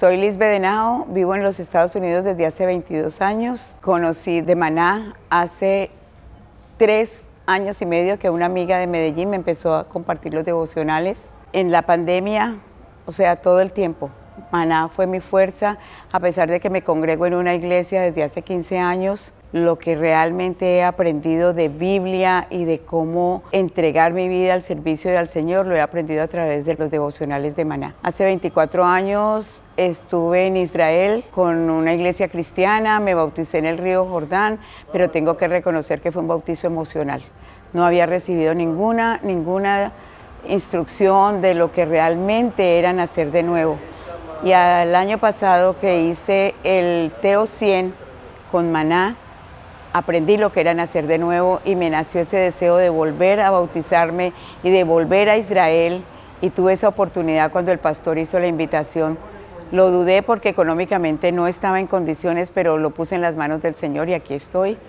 Soy Liz Bedenao, vivo en los Estados Unidos desde hace 22 años. Conocí de Maná hace 3 años y medio que una amiga de Medellín me empezó a compartir los devocionales. En la pandemia, o sea, todo el tiempo, Maná fue mi fuerza, a pesar de que me congrego en una iglesia desde hace 15 años. Lo que realmente he aprendido de Biblia y de cómo entregar mi vida al servicio del Señor, lo he aprendido a través de los devocionales de Maná. Hace 24 años estuve en Israel con una iglesia cristiana, me bauticé en el río Jordán, pero tengo que reconocer que fue un bautizo emocional. No había recibido ninguna instrucción de lo que realmente era nacer de nuevo. Y el año pasado que hice el Teo 100 con Maná, aprendí lo que era nacer de nuevo y me nació ese deseo de volver a bautizarme y de volver a Israel, y tuve esa oportunidad cuando el pastor hizo la invitación. Lo dudé porque económicamente no estaba en condiciones, pero lo puse en las manos del Señor y aquí estoy,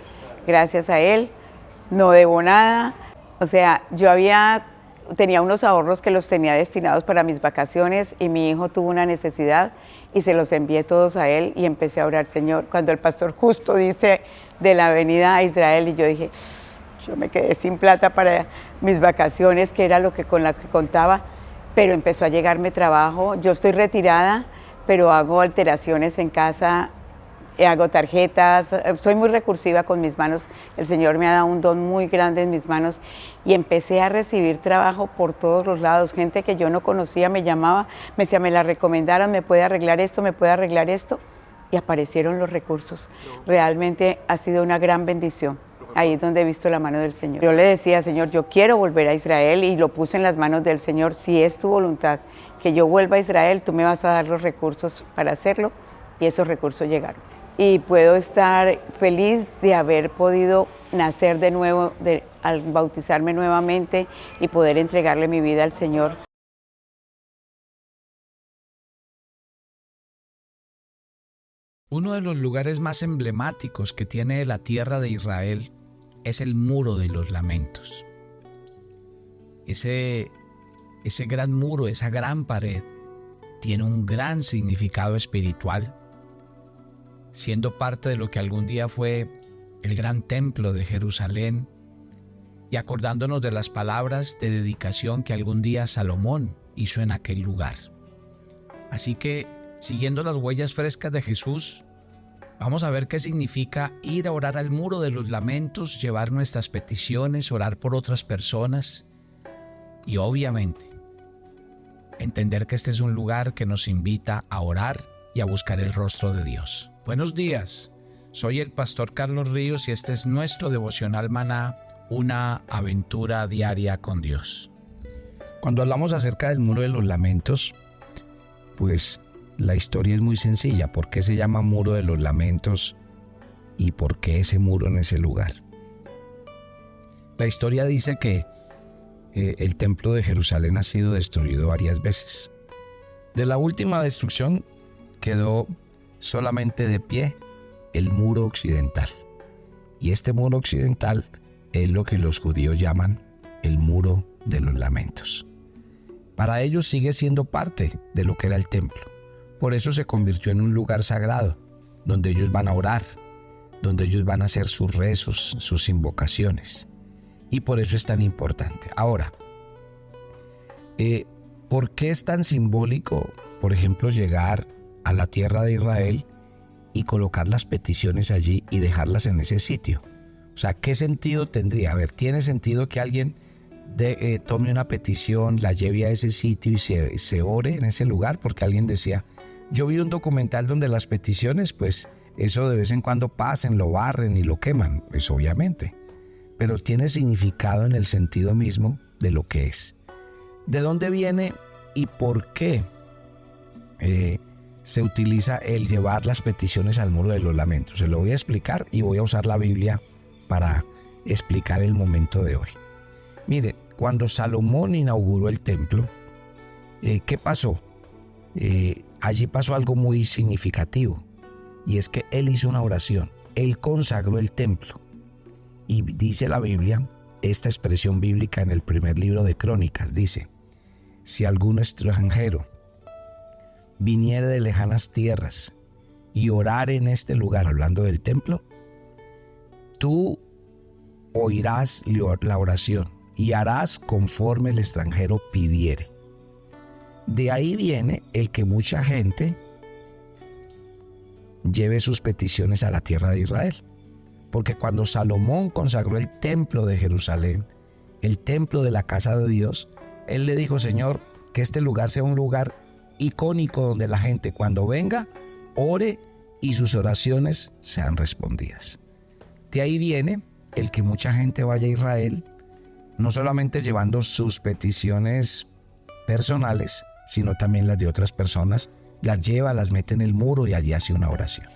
gracias a Él. No debo nada, o sea, tenía unos ahorros que los tenía destinados para mis vacaciones y mi hijo tuvo una necesidad y se los envié todos a él y empecé a orar, Señor. Cuando el pastor justo dice de la venida a Israel, y yo dije, yo me quedé sin plata para mis vacaciones, que era con la que contaba, pero empezó a llegarme trabajo. Yo estoy retirada, pero hago alteraciones en casa, hago tarjetas, soy muy recursiva con mis manos. El Señor me ha dado un don muy grande en mis manos y empecé a recibir trabajo por todos los lados. Gente que yo no conocía me llamaba, me decía, me la recomendaron, me puede arreglar esto, me puede arreglar esto, y aparecieron los recursos. Realmente ha sido una gran bendición. Ahí es donde he visto la mano del Señor. Yo le decía, Señor, yo quiero volver a Israel, y lo puse en las manos del Señor. Si es tu voluntad que yo vuelva a Israel, tú me vas a dar los recursos para hacerlo, y esos recursos llegaron. Y puedo estar feliz de haber podido nacer de nuevo, al bautizarme nuevamente y poder entregarle mi vida al Señor. Uno de los lugares más emblemáticos que tiene la tierra de Israel es el Muro de los Lamentos. Ese gran muro, esa gran pared, tiene un gran significado espiritual, siendo parte de lo que algún día fue el gran templo de Jerusalén, y acordándonos de las palabras de dedicación que algún día Salomón hizo en aquel lugar. Así que, siguiendo las huellas frescas de Jesús, vamos a ver qué significa ir a orar al Muro de los Lamentos, llevar nuestras peticiones, orar por otras personas y obviamente entender que este es un lugar que nos invita a orar y a buscar el rostro de Dios. Buenos días, soy el pastor Carlos Ríos y este es nuestro devocional Maná, una aventura diaria con Dios. Cuando hablamos acerca del Muro de los Lamentos, pues la historia es muy sencilla. ¿Por qué se llama Muro de los Lamentos y por qué ese muro en ese lugar? La historia dice que el templo de Jerusalén ha sido destruido varias veces. De la última destrucción quedó solamente de pie el muro occidental. Y este muro occidental es lo que los judíos llaman el Muro de los Lamentos. Para ellos sigue siendo parte de lo que era el templo. Por eso se convirtió en un lugar sagrado, donde ellos van a orar, donde ellos van a hacer sus rezos, sus invocaciones. Y por eso es tan importante. Ahora, ¿por qué es tan simbólico, por ejemplo, llegar a la tierra de Israel y colocar las peticiones allí y dejarlas en ese sitio? O sea, ¿qué sentido tendría? A ver, ¿tiene sentido que alguien tome una petición, la lleve a ese sitio y se ore en ese lugar? Porque alguien decía, yo vi un documental donde las peticiones, pues eso de vez en cuando pasen, lo barren y lo queman, pues obviamente. Pero tiene significado en el sentido mismo de lo que es. ¿De dónde viene y por qué se utiliza el llevar las peticiones al Muro de los Lamentos? Se lo voy a explicar y voy a usar la Biblia para explicar el momento de hoy. Mire, cuando Salomón inauguró el templo, ¿qué pasó? Allí pasó algo muy significativo, y es que él hizo una oración, él consagró el templo. Y dice la Biblia, esta expresión bíblica en el primer libro de Crónicas, dice, si algún extranjero viniere de lejanas tierras y orare en este lugar, hablando del templo, tú oirás la oración y harás conforme el extranjero pidiere. De ahí viene el que mucha gente lleve sus peticiones a la tierra de Israel. Porque cuando Salomón consagró el templo de Jerusalén, el templo de la casa de Dios, él le dijo: Señor, que este lugar sea un lugar icónico donde la gente cuando venga, ore y sus oraciones sean respondidas. De ahí viene el que mucha gente vaya a Israel, no solamente llevando sus peticiones personales, sino también las de otras personas, las lleva, las mete en el muro y allí hace una oración.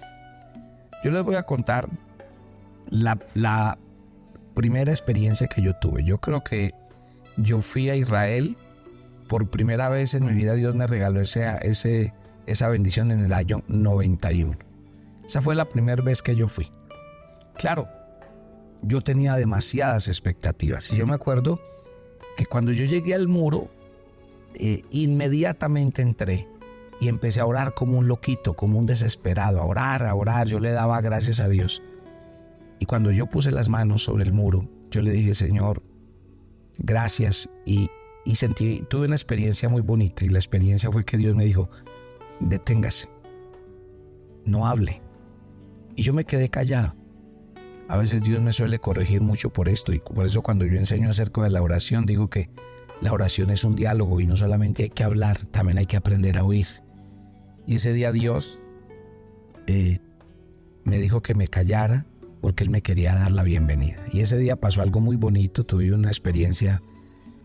Yo les voy a contar la primera experiencia que yo tuve. Yo creo que yo fui a Israel por primera vez en mi vida. Dios me regaló esa bendición en el año 91. Esa fue la primera vez que yo fui. Claro, yo tenía demasiadas expectativas y yo me acuerdo que cuando yo llegué al muro, inmediatamente entré y empecé a orar como un loquito, como un desesperado, a orar. Yo le daba gracias a Dios. Y cuando yo puse las manos sobre el muro, yo le dije: Señor, gracias. Y tuve una experiencia muy bonita. Y la experiencia fue que Dios me dijo: deténgase, no hable. Y yo me quedé callado. A veces Dios me suele corregir mucho por esto. Y por eso cuando yo enseño acerca de la oración, digo que la oración es un diálogo y no solamente hay que hablar, también hay que aprender a oír. Y ese día Dios me dijo que me callara porque Él me quería dar la bienvenida. Y ese día pasó algo muy bonito, tuve una experiencia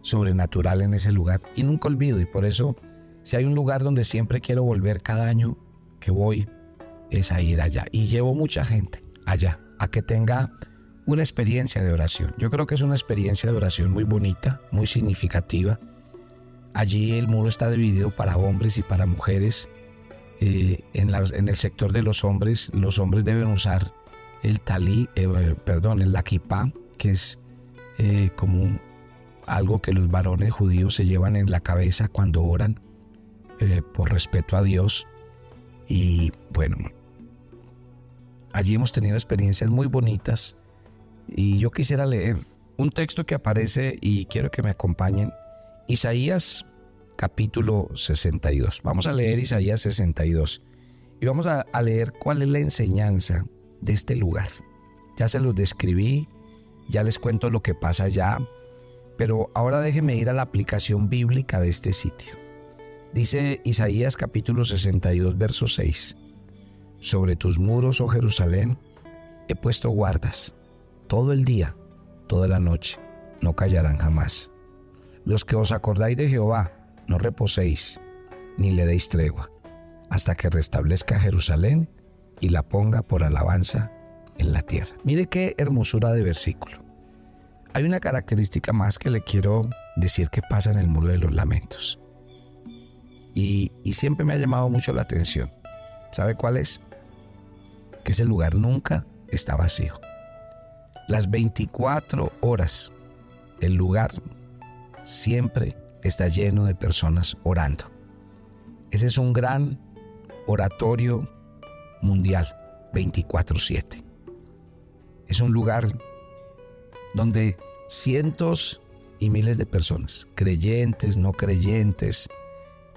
sobrenatural en ese lugar y nunca olvido. Y por eso, si hay un lugar donde siempre quiero volver cada año que voy, es a ir allá. Y llevo mucha gente allá a que tenga una experiencia de oración. Yo creo que es una experiencia de oración muy bonita, muy significativa. Allí el muro está dividido para hombres y para mujeres. En el sector de los hombres deben usar el talí, el kipá, que es como algo que los varones judíos se llevan en la cabeza cuando oran por respeto a Dios. Y bueno, allí hemos tenido experiencias muy bonitas y yo quisiera leer un texto que aparece y quiero que me acompañen. Isaías capítulo 62. Vamos a leer Isaías 62 y vamos a leer cuál es la enseñanza de este lugar. Ya se los describí, ya les cuento lo que pasa allá, pero ahora déjenme ir a la aplicación bíblica de este sitio. Dice Isaías capítulo 62, verso 6: Sobre tus muros, oh Jerusalén, he puesto guardas, todo el día, toda la noche, no callarán jamás. Los que os acordáis de Jehová, no reposéis, ni le deis tregua, hasta que restablezca Jerusalén y la ponga por alabanza en la tierra. Mire qué hermosura de versículo. Hay una característica más que le quiero decir que pasa en el Muro de los Lamentos. Y siempre me ha llamado mucho la atención. ¿Sabe cuál es? Que ese lugar nunca está vacío. Las 24 horas, el lugar siempre está lleno de personas orando. Ese es un gran oratorio mundial, 24/7. Es un lugar donde cientos y miles de personas, creyentes, no creyentes,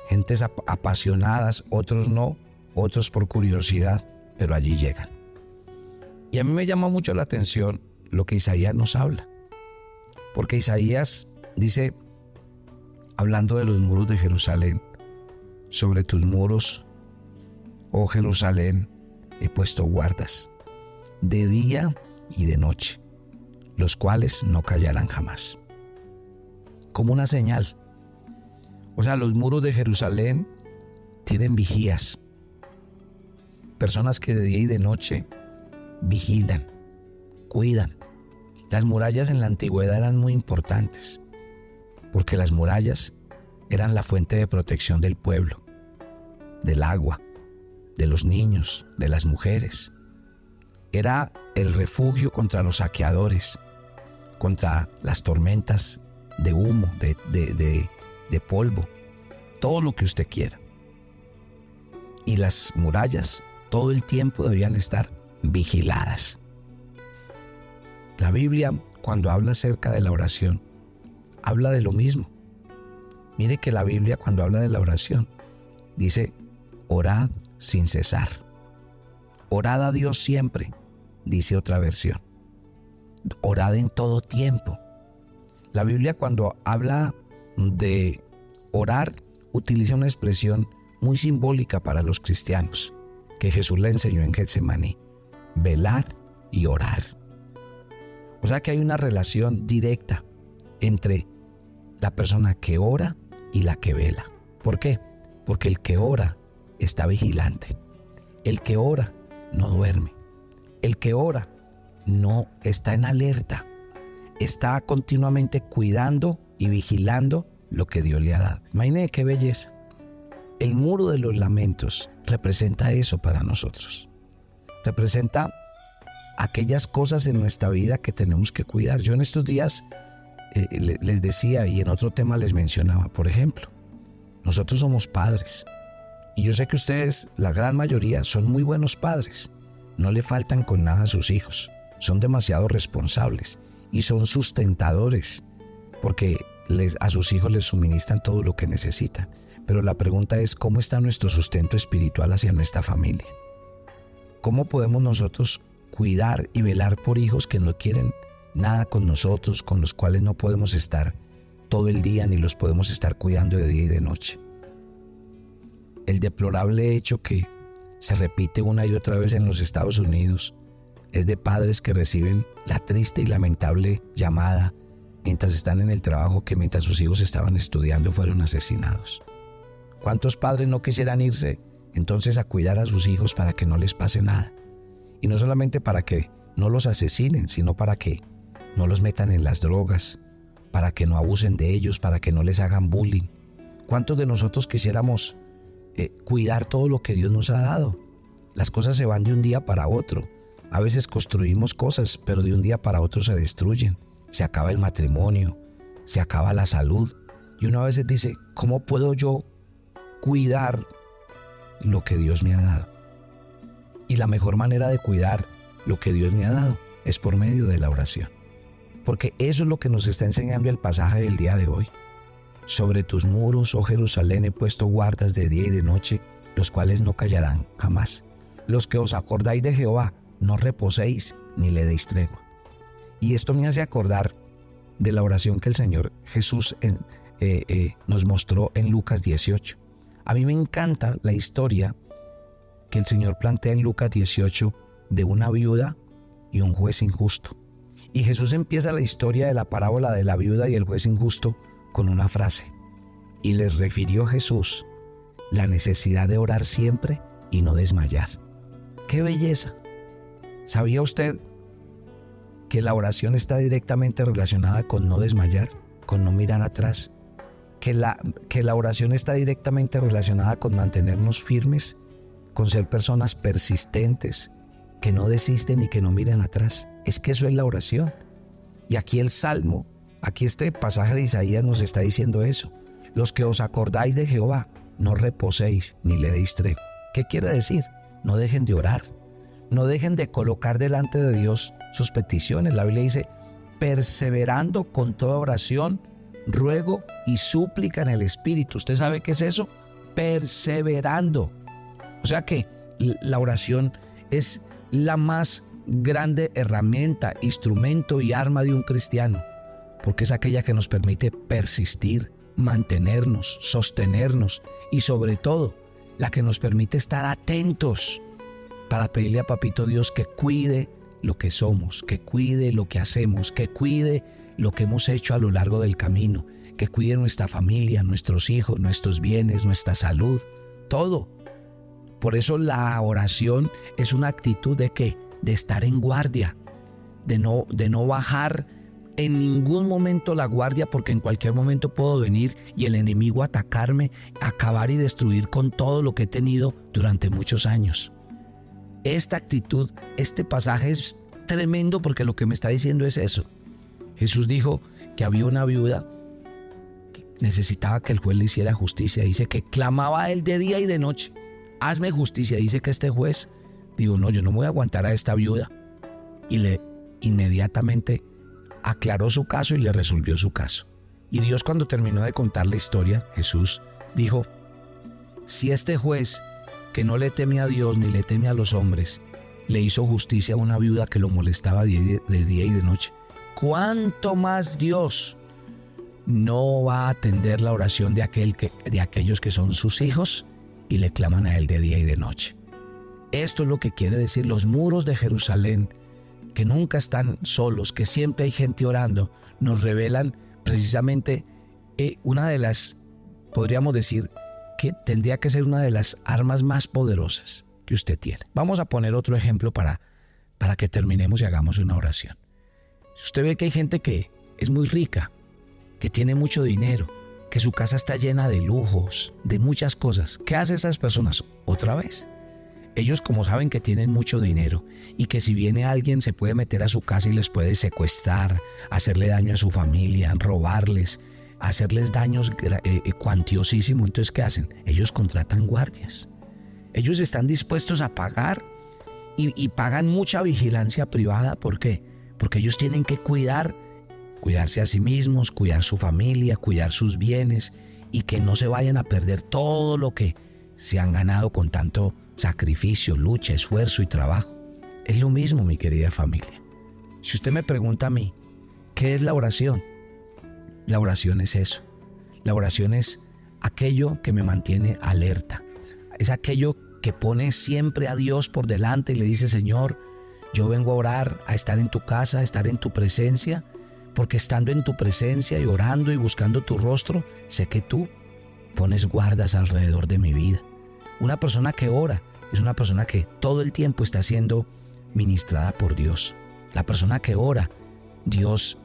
gentes apasionadas, otros no, otros por curiosidad, pero allí llegan. Y a mí me llama mucho la atención lo que Isaías nos habla, porque Isaías dice, hablando de los muros de Jerusalén: sobre tus muros, oh Jerusalén, he puesto guardas, de día y de noche, los cuales no callarán jamás. Como una señal. O sea, los muros de Jerusalén tienen vigías, personas que de día y de noche vigilan, cuidan. Las murallas en la antigüedad eran muy importantes, porque las murallas eran la fuente de protección del pueblo, del agua, de los niños, de las mujeres. Era el refugio contra los saqueadores, contra las tormentas de humo, de polvo, todo lo que usted quiera. y las murallas todo el tiempo debían estar vigiladas. La Biblia, cuando habla acerca de la oración, habla de lo mismo. Mire que la Biblia, cuando habla de la oración, dice: orad sin cesar. Orad a Dios siempre, dice otra versión. Orad en todo tiempo. La Biblia, cuando habla de orar, utiliza una expresión muy simbólica para los cristianos, que Jesús le enseñó en Getsemaní: velar y orar. O sea que hay una relación directa entre la persona que ora y la que vela. ¿Por qué? Porque el que ora está vigilante. El que ora no duerme. El que ora no está en alerta. Está continuamente cuidando y vigilando lo que Dios le ha dado. Imagínate qué belleza. El muro de los lamentos representa eso para nosotros. Representa aquellas cosas en nuestra vida que tenemos que cuidar. Yo en estos días les decía, y en otro tema les mencionaba, por ejemplo, nosotros somos padres. Y yo sé que ustedes, la gran mayoría, son muy buenos padres. No le faltan con nada a sus hijos. Son demasiado responsables y son sustentadores, porque a sus hijos les suministran todo lo que necesitan. Pero la pregunta es: ¿cómo está nuestro sustento espiritual hacia nuestra familia? ¿Cómo podemos nosotros cuidar y velar por hijos que no quieren nada con nosotros, con los cuales no podemos estar todo el día ni los podemos estar cuidando de día y de noche? El deplorable hecho que se repite una y otra vez en los Estados Unidos es de padres que reciben la triste y lamentable llamada mientras están en el trabajo que mientras sus hijos estaban estudiando fueron asesinados. ¿Cuántos padres no quisieran irse entonces a cuidar a sus hijos para que no les pase nada? Y no solamente para que no los asesinen, sino para que no los metan en las drogas, para que no abusen de ellos, para que no les hagan bullying. ¿Cuántos de nosotros quisiéramos cuidar todo lo que Dios nos ha dado? Las cosas se van de un día para otro. A veces construimos cosas, pero de un día para otro se destruyen. Se acaba el matrimonio, se acaba la salud. Y uno a veces dice: ¿cómo puedo yo cuidar lo que Dios me ha dado? Y la mejor manera de cuidar lo que Dios me ha dado es por medio de la oración. Porque eso es lo que nos está enseñando el pasaje del día de hoy. Sobre tus muros, oh Jerusalén, he puesto guardas de día y de noche, los cuales no callarán jamás. Los que os acordáis de Jehová, no reposéis ni le deis tregua. Y esto me hace acordar de la oración que el Señor Jesús nos mostró en Lucas 18. A mí me encanta la historia que el Señor plantea en Lucas 18 de una viuda y un juez injusto. Y Jesús empieza la historia de la parábola de la viuda y el juez injusto con una frase: y les refirió Jesús la necesidad de orar siempre y no desmayar. ¡Qué belleza! ¿Sabía usted que la oración está directamente relacionada con no desmayar, con no mirar atrás? Que la oración está directamente relacionada con mantenernos firmes, con ser personas persistentes, que no desisten y que no miren atrás. Es que eso es la oración. Y aquí el Salmo, aquí este pasaje de Isaías nos está diciendo eso: los que os acordáis de Jehová, no reposéis ni le deis tregua. ¿Qué quiere decir? No dejen de orar, no dejen de colocar delante de Dios sus peticiones. La Biblia dice: perseverando con toda oración, ruego y súplica en el Espíritu. ¿Usted sabe qué es eso? Perseverando. O sea que la oración es la más grande herramienta, instrumento y arma de un cristiano, porque es aquella que nos permite persistir, mantenernos, sostenernos y sobre todo la que nos permite estar atentos para pedirle a Papito Dios que cuide lo que somos, que cuide lo que hacemos, que cuide lo que hemos hecho a lo largo del camino, que cuide nuestra familia, nuestros hijos, nuestros bienes, nuestra salud, todo. Por eso la oración es una actitud de ¿qué? De estar en guardia, de no bajar en ningún momento la guardia, porque en cualquier momento puedo venir y el enemigo atacarme, acabar y destruir con todo lo que he tenido durante muchos años. Esta actitud, este pasaje es tremendo, porque lo que me está diciendo es eso. Jesús dijo que había una viuda que necesitaba que el juez le hiciera justicia. Dice que clamaba a él de día y de noche. hazme justicia. Dice que este juez dijo, no, yo no me voy a aguantar a esta viuda. Y le inmediatamente aclaró su caso y le resolvió su caso. Y Dios, cuando terminó de contar la historia, Jesús dijo, si este juez, que no le teme a Dios ni le teme a los hombres, le hizo justicia a una viuda que lo molestaba de día y de noche, ¿cuánto más Dios no va a atender la oración de aquellos que son sus hijos y le claman a Él de día y de noche? Esto es lo que quiere decir los muros de Jerusalén, que nunca están solos, que siempre hay gente orando, nos revelan precisamente una de las, podríamos decir, que tendría que ser una de las armas más poderosas que usted tiene. Vamos a poner otro ejemplo para que terminemos y hagamos una oración. Si usted ve que hay gente que es muy rica, que tiene mucho dinero, que su casa está llena de lujos, de muchas cosas, ¿qué hacen esas personas? Otra vez, ellos, como saben que tienen mucho dinero y que si viene alguien se puede meter a su casa y les puede secuestrar, hacerle daño a su familia, robarles, hacerles daños cuantiosísimos, entonces ¿qué hacen? Ellos contratan guardias. Ellos están dispuestos a pagar y pagan mucha vigilancia privada. ¿Por qué? Porque ellos tienen que cuidarse a sí mismos, cuidar su familia, cuidar sus bienes y que no se vayan a perder todo lo que se han ganado con tanto sacrificio, lucha, esfuerzo y trabajo. Es lo mismo, mi querida familia. Si usted me pregunta a mí, ¿qué es la oración? La oración es eso. La oración es aquello que me mantiene alerta. Es aquello que pone siempre a Dios por delante y le dice, Señor, yo vengo a orar, a estar en tu casa, a estar en tu presencia, porque estando en tu presencia y orando y buscando tu rostro, sé que tú pones guardas alrededor de mi vida. Una persona que ora es una persona que todo el tiempo está siendo ministrada por Dios. La persona que ora, Dios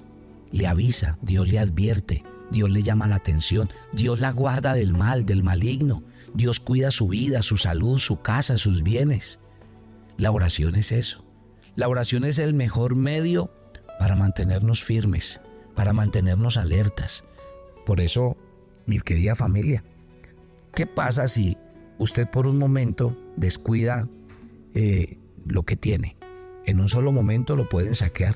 le avisa, Dios le advierte, Dios le llama la atención, Dios la guarda del mal, del maligno. Dios cuida su vida, su salud, su casa, sus bienes. La oración es eso. La oración es el mejor medio para mantenernos firmes, para mantenernos alertas. Por eso, mi querida familia, ¿qué pasa si usted por un momento descuida lo que tiene? En un solo momento lo pueden saquear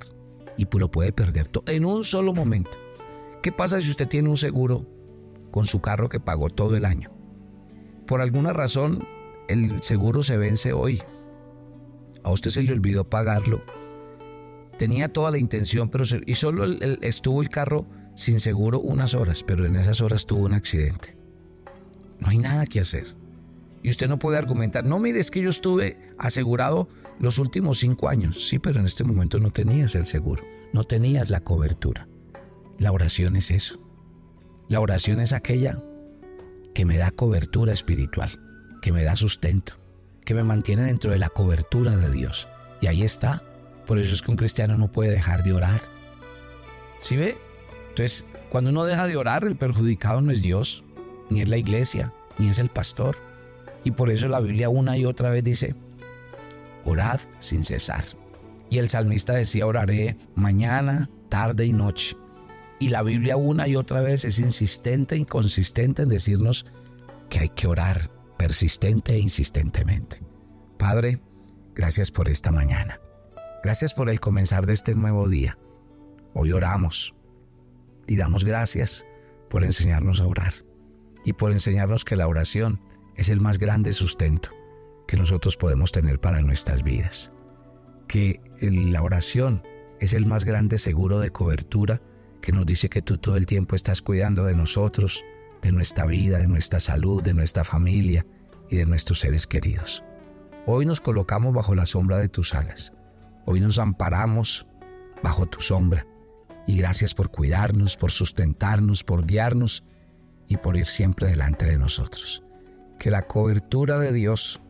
y lo puede perder todo. En un solo momento. ¿Qué pasa si usted tiene un seguro con su carro que pagó todo el año? Por alguna razón, el seguro se vence hoy. A usted se le olvidó pagarlo. Tenía toda la intención, pero solo estuvo el carro sin seguro unas horas, pero en esas horas tuvo un accidente. No hay nada que hacer. Y usted no puede argumentar, no, mire, es que yo estuve asegurado los últimos 5 años. Sí, pero en este momento no tenías el seguro, no tenías la cobertura. La oración es eso. La oración es aquella que me da cobertura espiritual, que me da sustento, que me mantiene dentro de la cobertura de Dios. Y ahí está. Por eso es que un cristiano no puede dejar de orar. ¿Sí ve? Entonces, cuando uno deja de orar, el perjudicado no es Dios, ni es la iglesia, ni es el pastor. Y por eso la Biblia una y otra vez dice, orad sin cesar. Y el salmista decía, oraré mañana, tarde y noche. Y la Biblia una y otra vez es insistente y consistente en decirnos que hay que orar persistente e insistentemente. Padre, gracias por esta mañana. Gracias por el comenzar de este nuevo día. Hoy oramos y damos gracias por enseñarnos a orar y por enseñarnos que la oración es el más grande sustento que nosotros podemos tener para nuestras vidas. Que la oración es el más grande seguro de cobertura que nos dice que tú todo el tiempo estás cuidando de nosotros, de nuestra vida, de nuestra salud, de nuestra familia y de nuestros seres queridos. Hoy nos colocamos bajo la sombra de tus alas. Hoy nos amparamos bajo tu sombra. Y gracias por cuidarnos, por sustentarnos, por guiarnos y por ir siempre delante de nosotros. Que la cobertura de Dios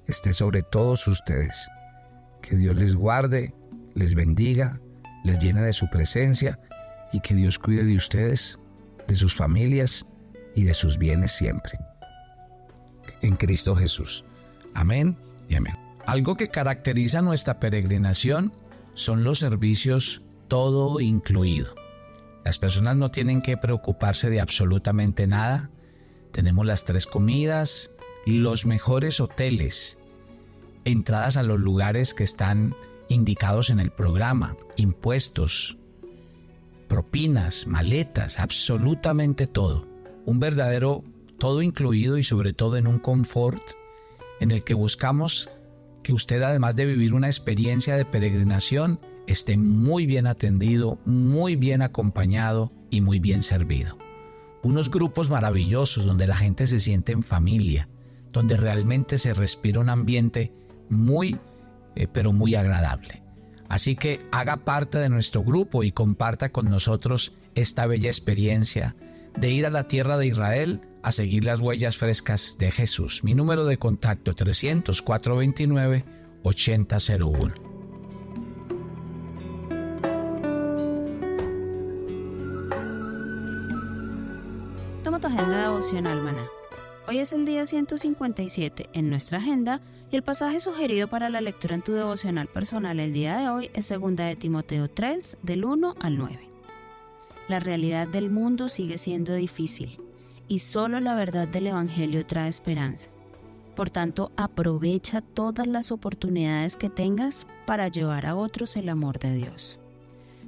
esté sobre todos ustedes. Que Dios les guarde, les bendiga, les llene de su presencia y que Dios cuide de ustedes, de sus familias y de sus bienes siempre. En Cristo Jesús. Amén y amén. Algo que caracteriza nuestra peregrinación son los servicios todo incluido. Las personas no tienen que preocuparse de absolutamente nada. Tenemos las 3 comidas, los mejores hoteles, entradas a los lugares que están indicados en el programa, impuestos, propinas, maletas, absolutamente todo. Un verdadero todo incluido y sobre todo en un confort en el que buscamos que usted, además de vivir una experiencia de peregrinación, esté muy bien atendido, muy bien acompañado y muy bien servido. Unos grupos maravillosos donde la gente se siente en familia, donde realmente se respira un ambiente muy, pero muy agradable. Así que haga parte de nuestro grupo y comparta con nosotros esta bella experiencia de ir a la tierra de Israel a seguir las huellas frescas de Jesús. Mi número de contacto 300-429-8001. Toma tu agenda devocional Maná. Hoy es el día 157 en nuestra agenda y el pasaje sugerido para la lectura en tu devocional personal el día de hoy es 2 de Timoteo 3, del 1 al 9. La realidad del mundo sigue siendo difícil y solo la verdad del Evangelio trae esperanza. Por tanto, aprovecha todas las oportunidades que tengas para llevar a otros el amor de Dios.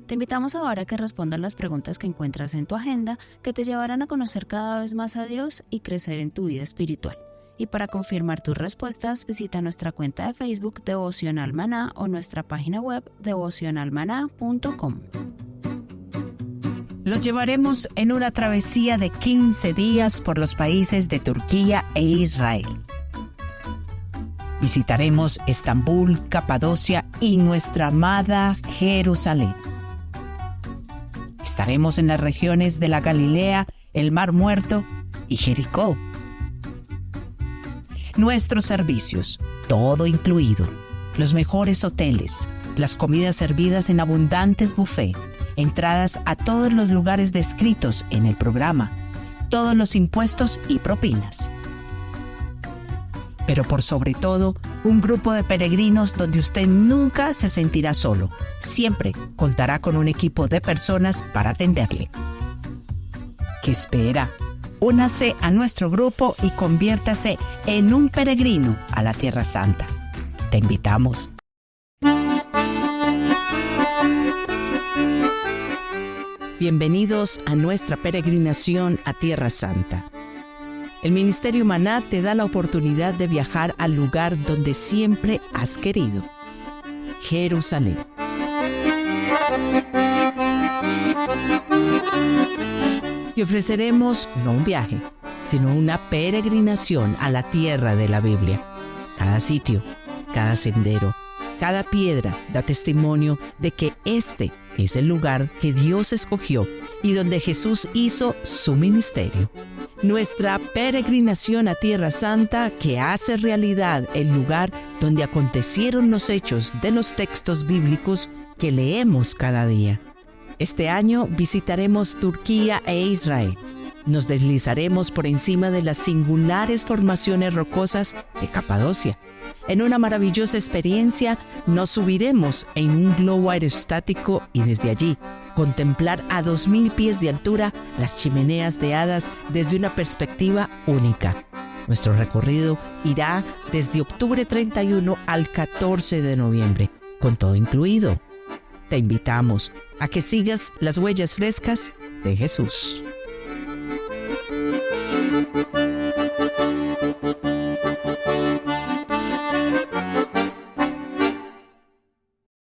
Te invitamos ahora a que respondas las preguntas que encuentras en tu agenda que te llevarán a conocer cada vez más a Dios y crecer en tu vida espiritual. Y para confirmar tus respuestas, visita nuestra cuenta de Facebook Devocional Maná o nuestra página web devocionalmaná.com. Los llevaremos en una travesía de 15 días por los países de Turquía e Israel. Visitaremos Estambul, Capadocia y nuestra amada Jerusalén. Estaremos en las regiones de la Galilea, el Mar Muerto y Jericó. Nuestros servicios, todo incluido, los mejores hoteles, las comidas servidas en abundantes buffets, entradas a todos los lugares descritos en el programa, todos los impuestos y propinas. Pero por sobre todo, un grupo de peregrinos donde usted nunca se sentirá solo. Siempre contará con un equipo de personas para atenderle. ¿Qué espera? Únase a nuestro grupo y conviértase en un peregrino a la Tierra Santa. Te invitamos. Bienvenidos a nuestra peregrinación a Tierra Santa. El Ministerio Maná te da la oportunidad de viajar al lugar donde siempre has querido, Jerusalén. Te ofreceremos no un viaje, sino una peregrinación a la tierra de la Biblia. Cada sitio, cada sendero, cada piedra da testimonio de que este es el lugar que Dios escogió y donde Jesús hizo su ministerio. Nuestra peregrinación a Tierra Santa que hace realidad el lugar donde acontecieron los hechos de los textos bíblicos que leemos cada día. Este año visitaremos Turquía e Israel. Nos deslizaremos por encima de las singulares formaciones rocosas de Capadocia. En una maravillosa experiencia nos subiremos en un globo aerostático y desde allí contemplar a 2000 pies de altura las chimeneas de hadas desde una perspectiva única. Nuestro recorrido irá desde octubre 31 al 14 de noviembre, con todo incluido. Te invitamos a que sigas las huellas frescas de Jesús.